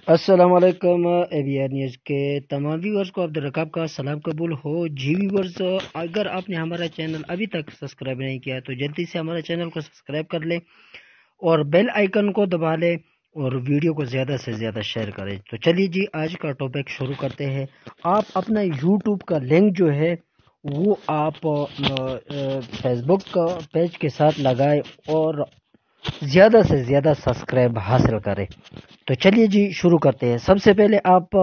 السلام علیکم اے be are news کے تمام ویورز کو عبدالرقاب کا سلام قبول ہو جی ویورز، اگر آپ نے ہمارا چینل ابھی تک سبسکرائب نہیں کیا تو جلدی سے ہمارا چینل کو سبسکرائب کر لیں اور بیل آئیکن کو دبا لیں اور ویڈیو کو زیادہ سے زیادہ شیئر کریں۔ تو چلیے جی، آج کا ٹاپک شروع کرتے ہیں۔ آپ اپنا یوٹیوب کا لنک جو ہے وہ آپ فیس بک کا پیج کے ساتھ لگائیں اور زیادہ سے زیادہ سبسکرائب حاصل کریں۔ تو چلیے جی شروع کرتے ہیں۔ سب سے پہلے آپ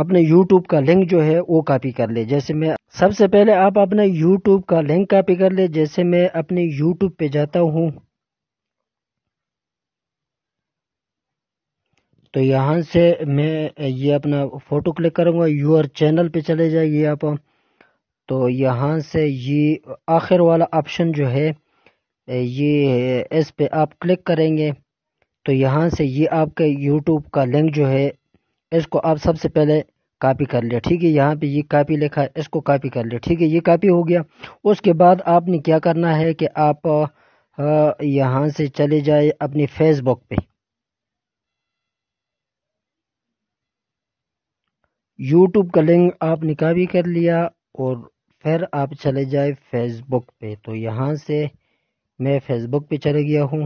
اپنے یوٹیوب کا لنک جو ہے وہ کاپی کر لیں۔ جیسے میں سب سے پہلے آپ اپنا یوٹیوب کا لنک کاپی کر لیں۔ جیسے میں اپنے یوٹیوب پہ جاتا ہوں تو یہاں سے میں یہ اپنا فوٹو کلک کروں گا، یور چینل پہ چلے جائیے آپ۔ تو یہاں سے یہ آخر والا آپشن جو ہے یہ اس پہ آپ کلک کریں گے تو یہاں سے یہ آپ کے یوٹیوب کا لنک جو ہے اس کو آپ سب سے پہلے کاپی کر لیا، ٹھیک ہے۔ یہاں پہ یہ کاپی لکھا ہے، اس کو کاپی کر لیا، ٹھیک ہے۔ یہ کاپی ہو گیا۔ اس کے بعد آپ نے کیا کرنا ہے کہ آپ یہاں سے چلے جائے اپنی فیس بک پہ۔ یوٹیوب کا لنک آپ نے کاپی کر لیا اور پھر آپ چلے جائے فیس بک پہ۔ تو یہاں سے میں فیس بک پہ چلے گیا ہوں۔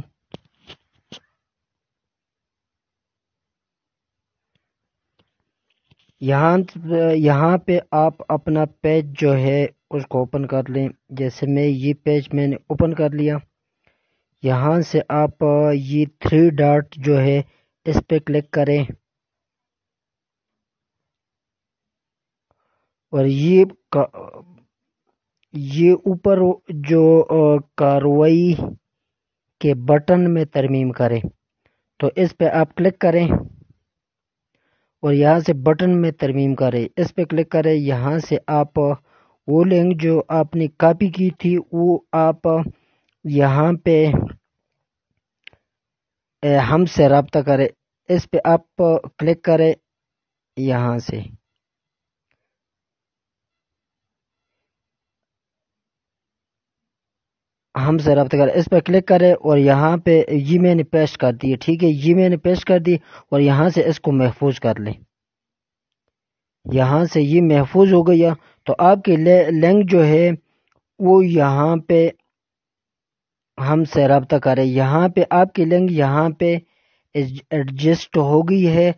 یہاں پہ آپ اپنا پیج جو ہے اس کو اوپن کر لیں۔ جیسے میں یہ پیج میں نے اوپن کر لیا۔ یہاں سے آپ یہ 3 ڈاٹ جو ہے اس پہ کلک کریں اور یہ اوپر جو کاروائی کے بٹن میں ترمیم کریں تو اس پہ آپ کلک کریں اور یہاں سے بٹن میں ترمیم کریں، اس پہ کلک کریں۔ یہاں سے آپ وہ لنک جو آپ نے کاپی کی تھی وہ آپ یہاں پہ ہم سے رابطہ کریں، اس پہ آپ کلک کریں۔ یہاں سے ہم سے رابطہ کریں، اس پہ کلک کریں اور یہاں پہ یہ میں نے پیسٹ کر دی ہے، ٹھیک ہے۔ یہ میں نے پیسٹ کر دی اور یہاں سے اس کو محفوظ کر لیں۔ یہاں سے یہ محفوظ ہو گیا تو آپ کی لنک جو ہے وہ یہاں پہ ہم سے رابطہ کریں۔ یہاں پہ آپ کی لنک یہاں پہ ایڈجسٹ ہو گئی ہے۔